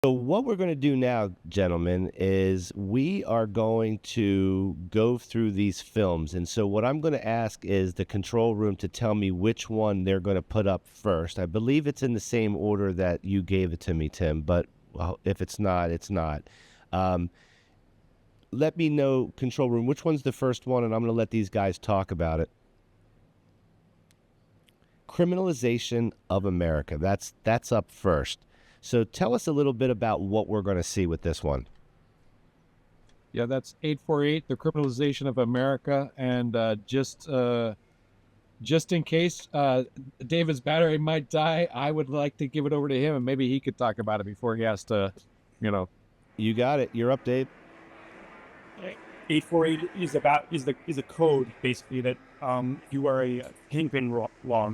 So what we're going to do now, gentlemen, is we are going to go through these films. And so what I'm going to ask is the control room to tell me which one they're going to put up first. I believe it's in the same order that you gave it to me, Tim, but well, if it's not, it's not. Let me know, control room, which one's the first one, and I'm going to let these guys talk about it. Criminalization of America. That's up first. So tell us a little bit about what we're going to see with this one. Yeah, that's 848, the criminalization of America. And just in case David's battery might die, I would like to give it over to him, and maybe he could talk about it before he has to, You got it. You're up, Dave. 848 is a code basically that you are a kingpin law.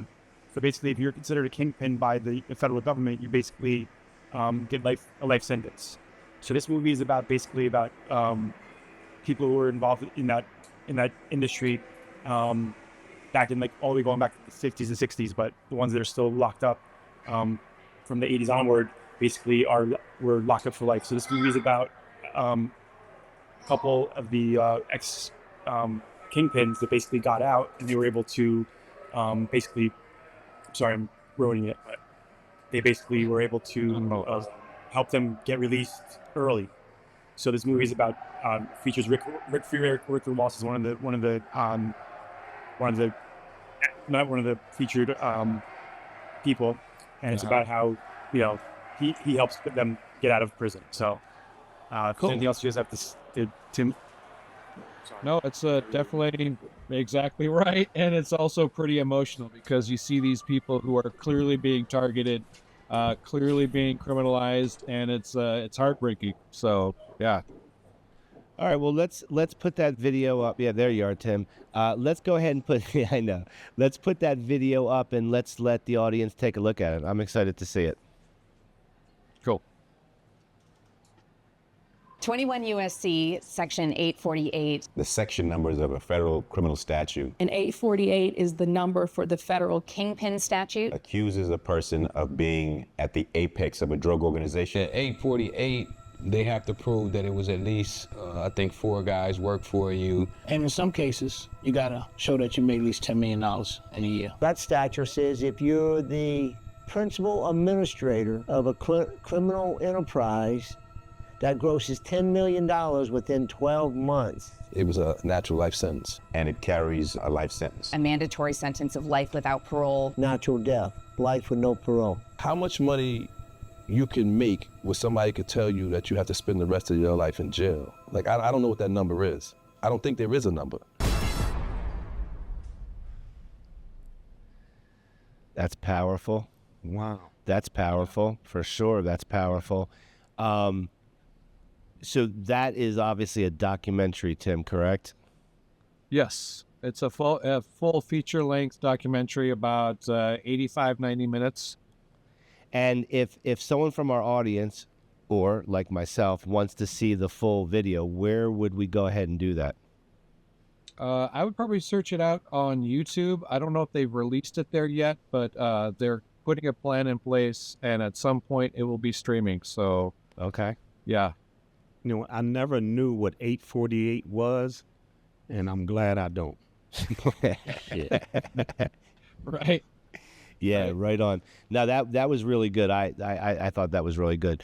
So basically, if you're considered a kingpin by the federal government, you basically get a life sentence. So this movie is basically about people who were involved in that industry back in all the way going back to the 50s and 60s, but the ones that are still locked up from the 80s onward basically were locked up for life. So this movie is about a couple of the ex kingpins that basically got out, and they were able to sorry, I'm ruining it, but they basically were able to help them get released early. So this movie is about features Rick Ross is one of the featured people, and it's about how he helps them get out of prison. So cool. Anything else you guys have to Tim? No, it's definitely exactly right, and it's also pretty emotional because you see these people who are clearly being targeted, clearly being criminalized, and it's heartbreaking. So yeah. All right, well let's put that video up. Yeah, there you are, Tim. Let's go ahead and put. Yeah, I know. Let's put that video up and let's let the audience take a look at it. I'm excited to see it. Cool. 21 U.S.C. Section 848. The section numbers of a federal criminal statute. And 848 is the number for the federal Kingpin statute. Accuses a person of being at the apex of a drug organization. At 848, they have to prove that it was at least, I think, 4 guys work for you. And in some cases, you gotta show that you made at least $10 million in a year. That statute says if you're the principal administrator of a criminal enterprise that grosses $10 million within 12 months. It was a natural life sentence. And it carries a life sentence. A mandatory sentence of life without parole. Natural death, life with no parole. How much money you can make where somebody could tell you that you have to spend the rest of your life in jail? Like, I don't know what that number is. I don't think there is a number. That's powerful. Wow. That's powerful, for sure. That's powerful. So that is obviously a documentary, Tim, correct? Yes, it's a full feature-length documentary about 85, 90 minutes. And if someone from our audience, or like myself, wants to see the full video, where would we go ahead and do that? I would probably search it out on YouTube. I don't know if they've released it there yet, but they're putting a plan in place, and at some point it will be streaming. So, okay. Yeah. I never knew what 848 was, and I'm glad I don't. Yeah. Right. Yeah, right on. Now that was really good. I thought that was really good.